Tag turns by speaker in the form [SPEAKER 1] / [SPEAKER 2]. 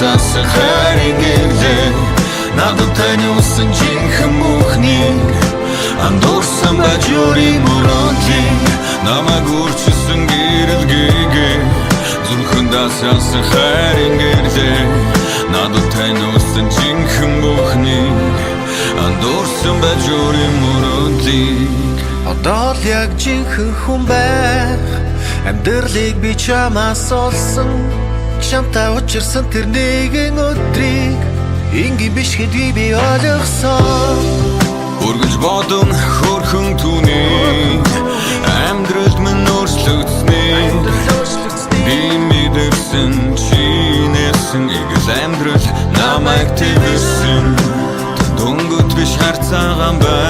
[SPEAKER 1] сасы харинgerде надад тань усан жинхэнэ бүхнийг андуурсан байж өөрийн мөрөөдлийг намайг өөрчилсөн гэрэлгээгээ зүрхэн дассан харинgerде надад тань усан жинхэнэ бүхнийг андуурсан байж өөрийн мөрөөдлийг
[SPEAKER 2] одоо л яг жинхэнэ хүн байх амьдралыг би чамаас олсон чамтай учирсан тэр нэгэн өдрийг ингийн биш гэдгийг би ойлгосон
[SPEAKER 1] үргэлж бодон хөрхөн түүний амьдралд минь өөрчлөгдсөний би мэдэрсэн чинээсэн игэл амьдрал намайг твэрсэн дөнгөж биш харцаагаан бай